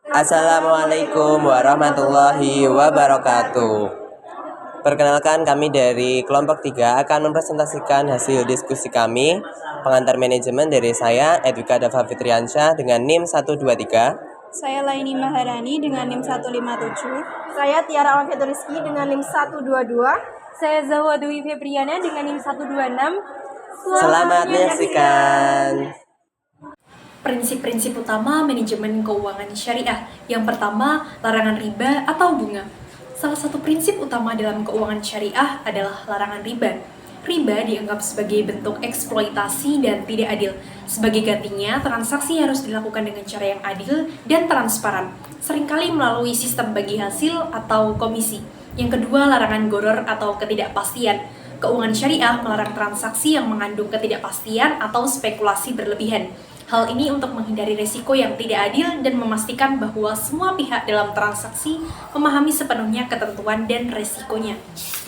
Assalamualaikum warahmatullahi wabarakatuh. Perkenalkan, kami dari kelompok 3 akan mempresentasikan hasil diskusi kami. Pengantar manajemen dari saya, Edwika Dava Fitriansyah dengan NIM 123. Saya Laini Maharani dengan NIM 157. Saya Tiara Alfeto Rizky dengan NIM 122. Saya Zahwa Dwi Febriana dengan NIM 126. Selamat menyaksikan. Prinsip-prinsip utama manajemen keuangan syariah. Yang pertama, larangan riba atau bunga. Salah satu prinsip utama dalam keuangan syariah adalah larangan riba. Riba dianggap sebagai bentuk eksploitasi dan tidak adil. Sebagai gantinya, transaksi harus dilakukan dengan cara yang adil dan transparan, seringkali melalui sistem bagi hasil atau komisi. Yang kedua, larangan goror atau ketidakpastian. Keuangan syariah melarang transaksi yang mengandung ketidakpastian atau spekulasi berlebihan. Hal ini untuk menghindari risiko yang tidak adil dan memastikan bahwa semua pihak dalam transaksi memahami sepenuhnya ketentuan dan risikonya.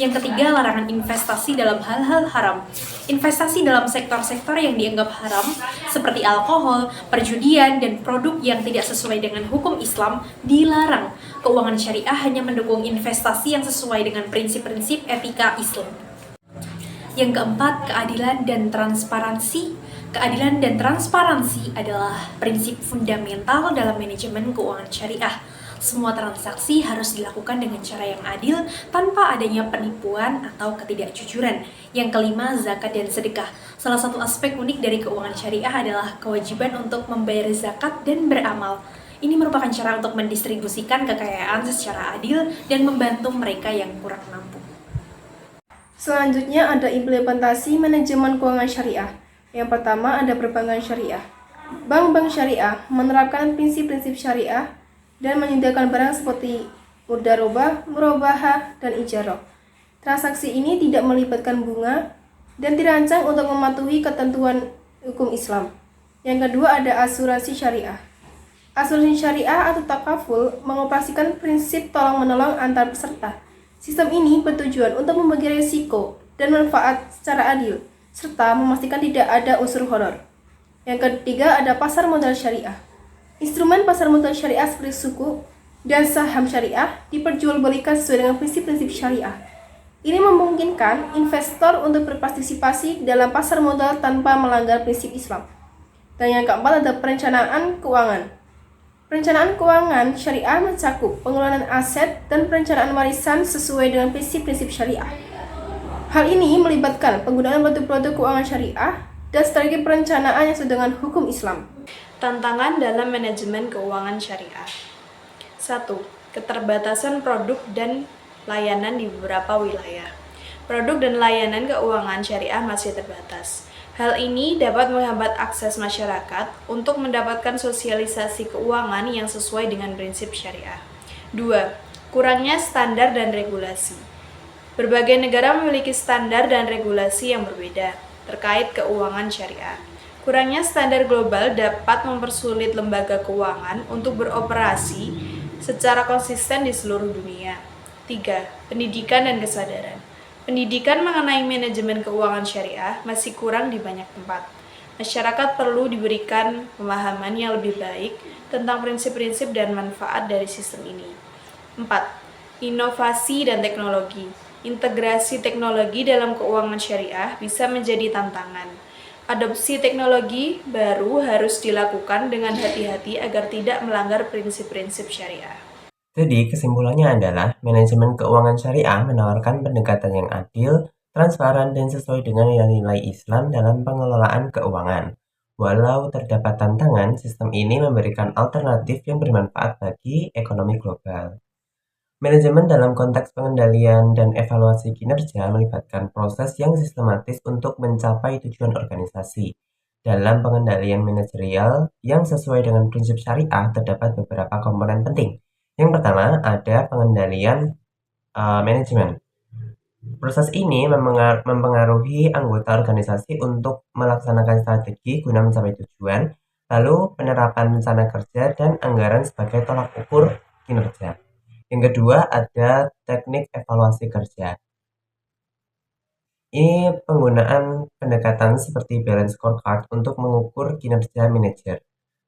Yang ketiga, larangan investasi dalam hal-hal haram. Investasi dalam sektor-sektor yang dianggap haram seperti alkohol, perjudian, dan produk yang tidak sesuai dengan hukum Islam dilarang. Keuangan syariah hanya mendukung investasi yang sesuai dengan prinsip-prinsip etika Islam. Yang keempat, keadilan dan transparansi. Keadilan dan transparansi adalah prinsip fundamental dalam manajemen keuangan syariah. Semua transaksi harus dilakukan dengan cara yang adil tanpa adanya penipuan atau ketidakjujuran. Yang kelima, zakat dan sedekah. Salah satu aspek unik dari keuangan syariah adalah kewajiban untuk membayar zakat dan beramal. Ini merupakan cara untuk mendistribusikan kekayaan secara adil dan membantu mereka yang kurang mampu. Selanjutnya ada implementasi manajemen keuangan syariah. Yang pertama ada perbankan syariah. Bank-bank syariah menerapkan prinsip-prinsip syariah dan menyediakan barang seperti mudharabah, murabahah, dan ijarah. Transaksi ini tidak melibatkan bunga dan dirancang untuk mematuhi ketentuan hukum Islam. Yang kedua ada asuransi syariah. Asuransi syariah atau takaful mengoperasikan prinsip tolong-menolong antar peserta. Sistem ini bertujuan untuk membagi risiko dan manfaat secara adil, serta memastikan tidak ada unsur horor. Yang ketiga ada pasar modal syariah. Instrumen pasar modal syariah seperti suku dan saham syariah diperjualbelikan sesuai dengan prinsip-prinsip syariah. Ini memungkinkan investor untuk berpartisipasi dalam pasar modal tanpa melanggar prinsip Islam. Dan yang keempat ada perencanaan keuangan. Perencanaan keuangan syariah mencakup pengelolaan aset dan perencanaan warisan sesuai dengan prinsip-prinsip syariah. Hal ini melibatkan penggunaan produk-produk keuangan syariah dan strategi perencanaan yang sesuai dengan hukum Islam. Tantangan dalam manajemen keuangan syariah. 1. Keterbatasan produk dan layanan di beberapa wilayah. Produk dan layanan keuangan syariah masih terbatas. Hal ini dapat menghambat akses masyarakat untuk mendapatkan sosialisasi keuangan yang sesuai dengan prinsip syariah. 2. Kurangnya standar dan regulasi. Berbagai negara memiliki standar dan regulasi yang berbeda terkait keuangan syariah. Kurangnya standar global dapat mempersulit lembaga keuangan untuk beroperasi secara konsisten di seluruh dunia. 3. Pendidikan dan kesadaran. Pendidikan mengenai manajemen keuangan syariah masih kurang di banyak tempat. Masyarakat perlu diberikan pemahaman yang lebih baik tentang prinsip-prinsip dan manfaat dari sistem ini. 4. Inovasi dan teknologi. Integrasi teknologi dalam keuangan syariah bisa menjadi tantangan. Adopsi teknologi baru harus dilakukan dengan hati-hati agar tidak melanggar prinsip-prinsip syariah. Jadi, kesimpulannya adalah manajemen keuangan syariah menawarkan pendekatan yang adil, transparan, dan sesuai dengan nilai-nilai Islam dalam pengelolaan keuangan. Walau terdapat tantangan, sistem ini memberikan alternatif yang bermanfaat bagi ekonomi global. Manajemen dalam konteks pengendalian dan evaluasi kinerja melibatkan proses yang sistematis untuk mencapai tujuan organisasi. Dalam pengendalian manajerial yang sesuai dengan prinsip syariah, terdapat beberapa komponen penting. Yang pertama, ada pengendalian manajemen. Proses ini mempengaruhi anggota organisasi untuk melaksanakan strategi guna mencapai tujuan, lalu penerapan rencana kerja dan anggaran sebagai tolak ukur kinerja. Yang kedua, ada teknik evaluasi kerja. Ini penggunaan pendekatan seperti balance scorecard untuk mengukur kinerja manajer.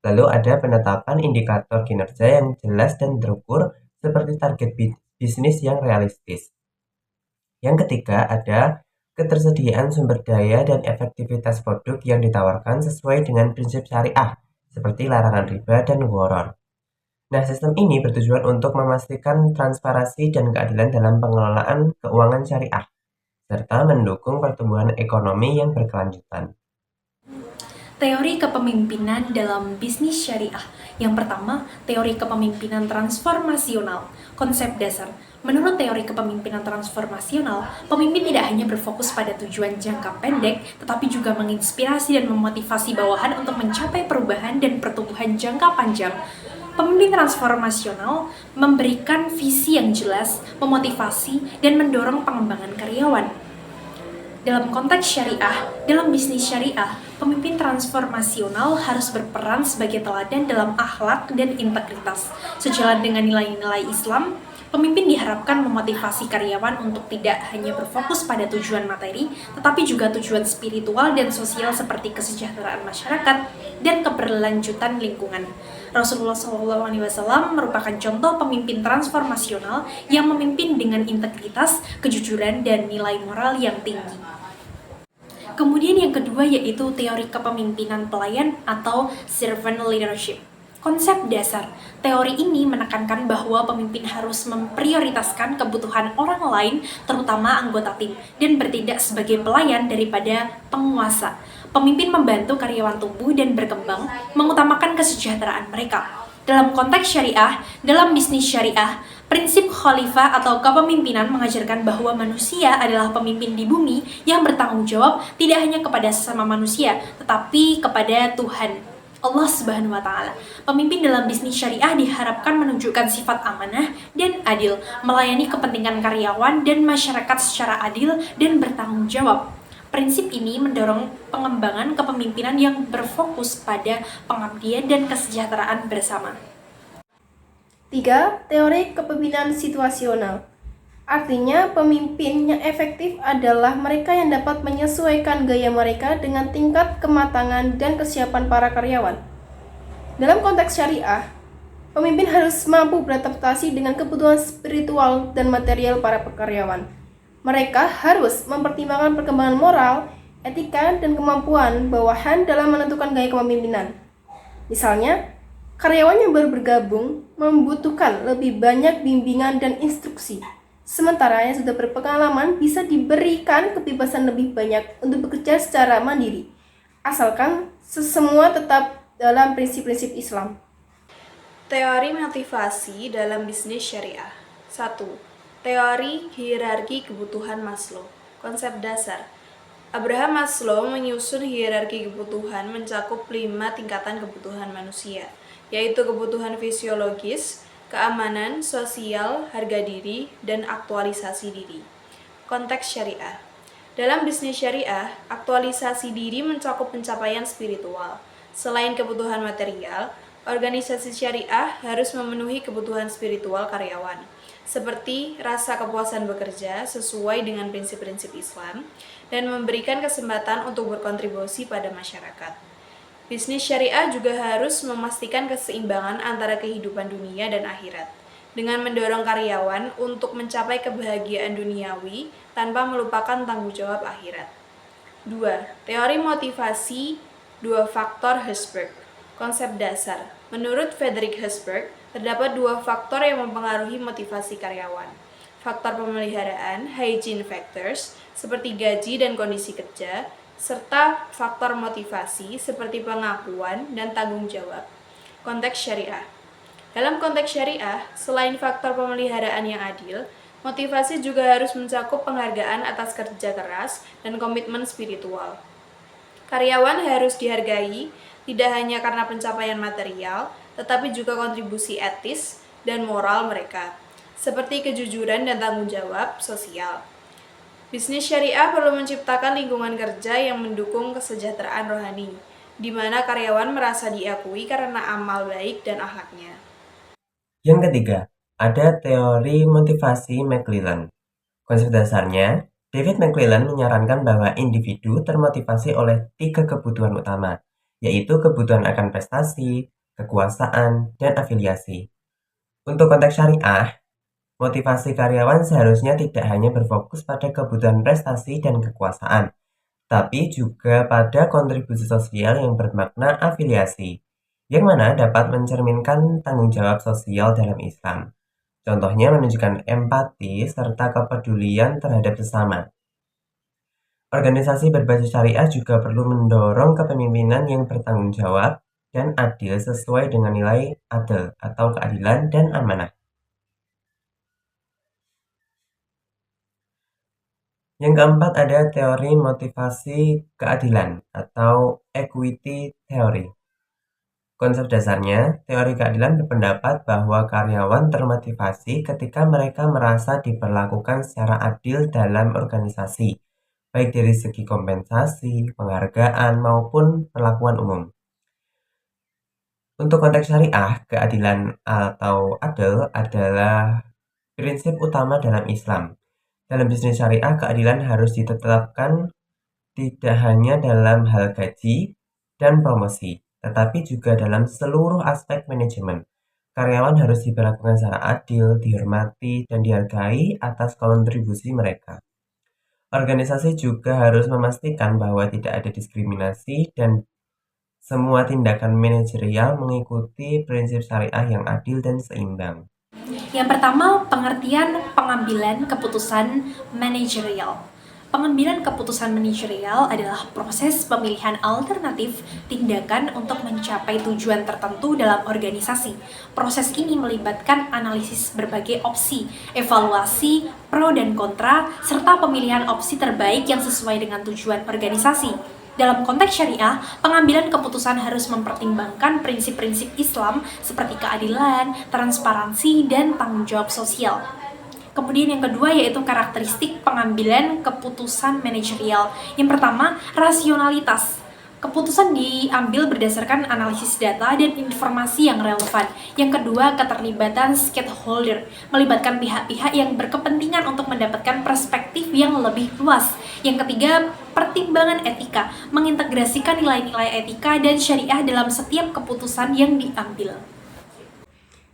Lalu ada penetapan indikator kinerja yang jelas dan terukur seperti target bisnis yang realistis. Yang ketiga ada ketersediaan sumber daya dan efektivitas produk yang ditawarkan sesuai dengan prinsip syariah, seperti larangan riba dan gharar. Nah, sistem ini bertujuan untuk memastikan transparansi dan keadilan dalam pengelolaan keuangan syariah, serta mendukung pertumbuhan ekonomi yang berkelanjutan. Teori kepemimpinan dalam bisnis syariah. Yang pertama, teori kepemimpinan transformasional. Konsep dasar. Menurut teori kepemimpinan transformasional, pemimpin tidak hanya berfokus pada tujuan jangka pendek, tetapi juga menginspirasi dan memotivasi bawahan untuk mencapai perubahan dan pertumbuhan jangka panjang. Pemimpin transformasional memberikan visi yang jelas, memotivasi, dan mendorong pengembangan karyawan. Dalam konteks syariah, dalam bisnis syariah, pemimpin transformasional harus berperan sebagai teladan dalam akhlak dan integritas. Sejalan dengan nilai-nilai Islam, pemimpin diharapkan memotivasi karyawan untuk tidak hanya berfokus pada tujuan materi, tetapi juga tujuan spiritual dan sosial seperti kesejahteraan masyarakat dan keberlanjutan lingkungan. Rasulullah SAW merupakan contoh pemimpin transformasional yang memimpin dengan integritas, kejujuran, dan nilai moral yang tinggi. Kemudian yang kedua yaitu teori kepemimpinan pelayan atau servant leadership. Konsep dasar, teori ini menekankan bahwa pemimpin harus memprioritaskan kebutuhan orang lain, terutama anggota tim, dan bertindak sebagai pelayan daripada penguasa. Pemimpin membantu karyawan tumbuh dan berkembang, mengutamakan kesejahteraan mereka. Dalam konteks syariah, dalam bisnis syariah, prinsip khalifah atau kepemimpinan mengajarkan bahwa manusia adalah pemimpin di bumi yang bertanggung jawab tidak hanya kepada sesama manusia, tetapi kepada Tuhan, Allah Subhanahu wa Ta'ala. Pemimpin dalam bisnis syariah diharapkan menunjukkan sifat amanah dan adil, melayani kepentingan karyawan dan masyarakat secara adil dan bertanggung jawab. Prinsip ini mendorong pengembangan kepemimpinan yang berfokus pada pengabdian dan kesejahteraan bersama. 3. Teori kepemimpinan situasional. Artinya, pemimpin yang efektif adalah mereka yang dapat menyesuaikan gaya mereka dengan tingkat kematangan dan kesiapan para karyawan. Dalam konteks syariah, pemimpin harus mampu beradaptasi dengan kebutuhan spiritual dan material para karyawan. Mereka harus mempertimbangkan perkembangan moral, etika, dan kemampuan bawahan dalam menentukan gaya kepemimpinan. Misalnya, karyawan yang baru bergabung membutuhkan lebih banyak bimbingan dan instruksi, sementara yang sudah berpengalaman bisa diberikan kebebasan lebih banyak untuk bekerja secara mandiri, asalkan semua tetap dalam prinsip-prinsip Islam. Teori motivasi dalam bisnis syariah. 1. Teori hierarki kebutuhan Maslow. Konsep dasar. Abraham Maslow menyusun hierarki kebutuhan mencakup 5 tingkatan kebutuhan manusia, yaitu kebutuhan fisiologis, keamanan, sosial, harga diri, dan aktualisasi diri. Konteks syariah. Dalam bisnis syariah, aktualisasi diri mencakup pencapaian spiritual. Selain kebutuhan material, organisasi syariah harus memenuhi kebutuhan spiritual karyawan, seperti rasa kepuasan bekerja sesuai dengan prinsip-prinsip Islam, dan memberikan kesempatan untuk berkontribusi pada masyarakat. Bisnis syariah juga harus memastikan keseimbangan antara kehidupan dunia dan akhirat, dengan mendorong karyawan untuk mencapai kebahagiaan duniawi tanpa melupakan tanggung jawab akhirat. 2. Teori motivasi 2 faktor Herzberg. Konsep dasar. Menurut Frederick Herzberg, terdapat 2 faktor yang mempengaruhi motivasi karyawan. Faktor pemeliharaan, hygiene factors, seperti gaji dan kondisi kerja, serta faktor motivasi seperti pengakuan dan tanggung jawab. Konteks syariah. Dalam konteks syariah, selain faktor pemeliharaan yang adil, motivasi juga harus mencakup penghargaan atas kerja keras dan komitmen spiritual. Karyawan harus dihargai tidak hanya karena pencapaian material, tetapi juga kontribusi etis dan moral mereka, seperti kejujuran dan tanggung jawab sosial. Bisnis syariah perlu menciptakan lingkungan kerja yang mendukung kesejahteraan rohani, di mana karyawan merasa diakui karena amal baik dan akhlaknya. Yang ketiga, ada teori motivasi McClelland. Konsep dasarnya, David McClelland menyarankan bahwa individu termotivasi oleh 3 kebutuhan utama, yaitu kebutuhan akan prestasi, kekuasaan, dan afiliasi. Untuk konteks syariah, motivasi karyawan seharusnya tidak hanya berfokus pada kebutuhan prestasi dan kekuasaan, tapi juga pada kontribusi sosial yang bermakna afiliasi, yang mana dapat mencerminkan tanggung jawab sosial dalam Islam. Contohnya menunjukkan empati serta kepedulian terhadap sesama. Organisasi berbasis syariah juga perlu mendorong kepemimpinan yang bertanggung jawab dan adil sesuai dengan nilai adil atau keadilan dan amanah. Yang keempat ada teori motivasi keadilan atau equity theory. Konsep dasarnya, teori keadilan berpendapat bahwa karyawan termotivasi ketika mereka merasa diperlakukan secara adil dalam organisasi, baik dari segi kompensasi, penghargaan, maupun perlakuan umum. Untuk konteks syariah, keadilan atau adil adalah prinsip utama dalam Islam. Dalam bisnis syariah, keadilan harus ditetapkan tidak hanya dalam hal gaji dan promosi, tetapi juga dalam seluruh aspek manajemen. Karyawan harus diperlakukan secara adil, dihormati, dan dihargai atas kontribusi mereka. Organisasi juga harus memastikan bahwa tidak ada diskriminasi dan semua tindakan manajerial mengikuti prinsip syariah yang adil dan seimbang. Yang pertama, pengertian pengambilan keputusan manajerial. Pengambilan keputusan manajerial adalah proses pemilihan alternatif tindakan untuk mencapai tujuan tertentu dalam organisasi. Proses ini melibatkan analisis berbagai opsi, evaluasi pro dan kontra, serta pemilihan opsi terbaik yang sesuai dengan tujuan organisasi. Dalam konteks syariah, pengambilan keputusan harus mempertimbangkan prinsip-prinsip Islam seperti keadilan, transparansi, dan tanggung jawab sosial. Kemudian yang kedua yaitu karakteristik pengambilan keputusan manajerial. Yang pertama, rasionalitas. Keputusan diambil berdasarkan analisis data dan informasi yang relevan. Yang kedua, keterlibatan stakeholder, melibatkan pihak-pihak yang berkepentingan untuk mendapatkan perspektif yang lebih luas. Yang ketiga, pertimbangan etika, mengintegrasikan nilai-nilai etika dan syariah dalam setiap keputusan yang diambil.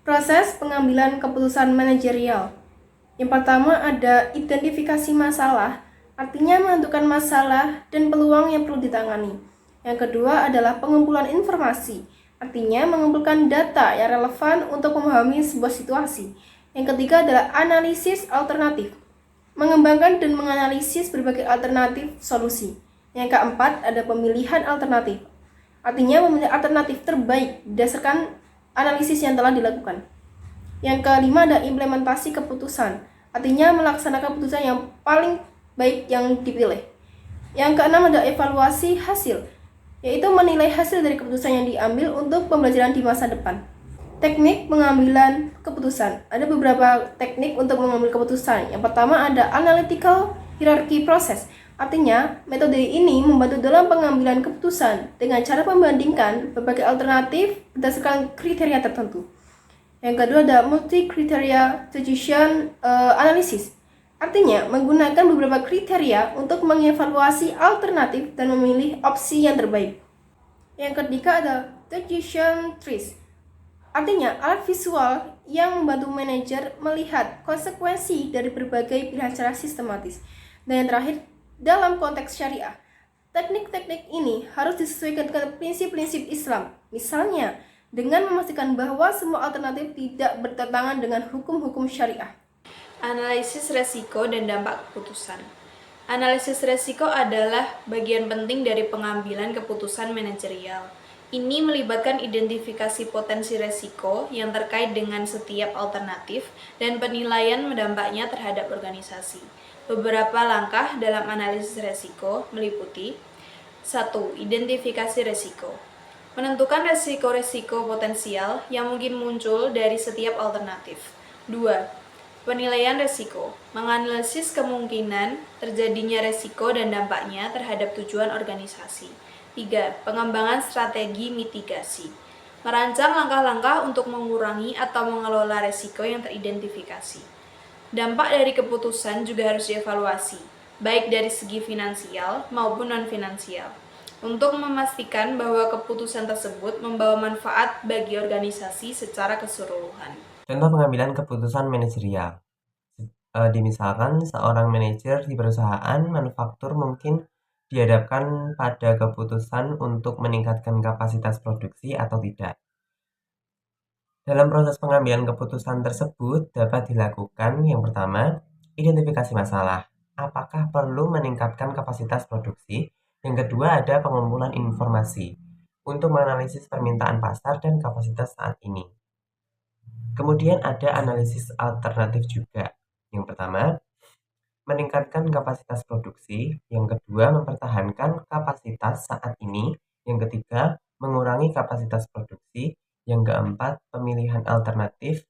Proses pengambilan keputusan manajerial. Yang pertama ada identifikasi masalah, artinya menentukan masalah dan peluang yang perlu ditangani. Yang kedua adalah pengumpulan informasi, artinya mengumpulkan data yang relevan untuk memahami sebuah situasi. Yang ketiga adalah analisis alternatif, mengembangkan dan menganalisis berbagai alternatif solusi. Yang keempat ada pemilihan alternatif, artinya memilih alternatif terbaik berdasarkan analisis yang telah dilakukan. Yang kelima ada implementasi keputusan, artinya melaksanakan keputusan yang paling baik yang dipilih. Yang keenam ada evaluasi hasil, yaitu menilai hasil dari keputusan yang diambil untuk pembelajaran di masa depan. Teknik pengambilan keputusan. Ada beberapa teknik untuk mengambil keputusan. Yang pertama ada analytical hierarchy process. Artinya, metode ini membantu dalam pengambilan keputusan dengan cara membandingkan berbagai alternatif berdasarkan kriteria tertentu. Yang kedua ada multi-criteria decision analysis. Artinya, menggunakan beberapa kriteria untuk mengevaluasi alternatif dan memilih opsi yang terbaik. Yang ketiga ada decision trees. Artinya, alat visual yang membantu manajer melihat konsekuensi dari berbagai pilihan secara sistematis. Dan yang terakhir, dalam konteks syariah, teknik-teknik ini harus disesuaikan dengan prinsip-prinsip Islam. Misalnya, dengan memastikan bahwa semua alternatif tidak bertentangan dengan hukum-hukum syariah. Analisis resiko dan dampak keputusan. Analisis resiko adalah bagian penting dari pengambilan keputusan manajerial. Ini melibatkan identifikasi potensi resiko yang terkait dengan setiap alternatif dan penilaian dampaknya terhadap organisasi. Beberapa langkah dalam analisis resiko meliputi 1. Identifikasi resiko. Menentukan resiko-resiko potensial yang mungkin muncul dari setiap alternatif. 2. Penilaian resiko, menganalisis kemungkinan terjadinya resiko dan dampaknya terhadap tujuan organisasi. 3. Pengembangan strategi mitigasi, merancang langkah-langkah untuk mengurangi atau mengelola resiko yang teridentifikasi. Dampak dari keputusan juga harus dievaluasi, baik dari segi finansial maupun non-finansial. untuk memastikan bahwa keputusan tersebut membawa manfaat bagi organisasi secara keseluruhan. Contoh pengambilan keputusan manajerial. Misalkan seorang manajer di perusahaan manufaktur mungkin dihadapkan pada keputusan untuk meningkatkan kapasitas produksi atau tidak. Dalam proses pengambilan keputusan tersebut dapat dilakukan yang pertama, identifikasi masalah. Apakah perlu meningkatkan kapasitas produksi? Yang kedua ada pengumpulan informasi untuk menganalisis permintaan pasar dan kapasitas saat ini. Kemudian ada analisis alternatif juga. Yang pertama, meningkatkan kapasitas produksi. Yang kedua, mempertahankan kapasitas saat ini. Yang ketiga, mengurangi kapasitas produksi. Yang keempat, pemilihan alternatif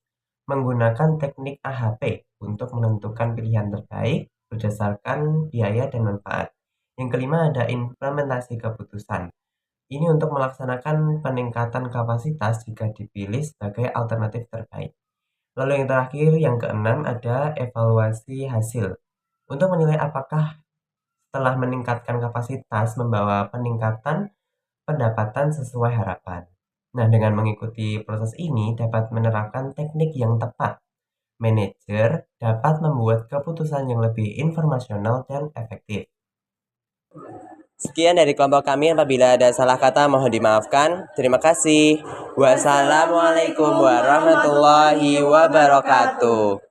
menggunakan teknik AHP untuk menentukan pilihan terbaik berdasarkan biaya dan manfaat. Yang kelima, ada implementasi keputusan. Ini untuk melaksanakan peningkatan kapasitas jika dipilih sebagai alternatif terbaik. Lalu yang terakhir, yang keenam, ada evaluasi hasil. Untuk menilai apakah setelah meningkatkan kapasitas membawa peningkatan pendapatan sesuai harapan. Nah, dengan mengikuti proses ini dapat menerapkan teknik yang tepat. Manajer dapat membuat keputusan yang lebih informasional dan efektif. Sekian dari kelompok kami, apabila ada salah kata mohon dimaafkan. Terima kasih. Wassalamualaikum warahmatullahi wabarakatuh.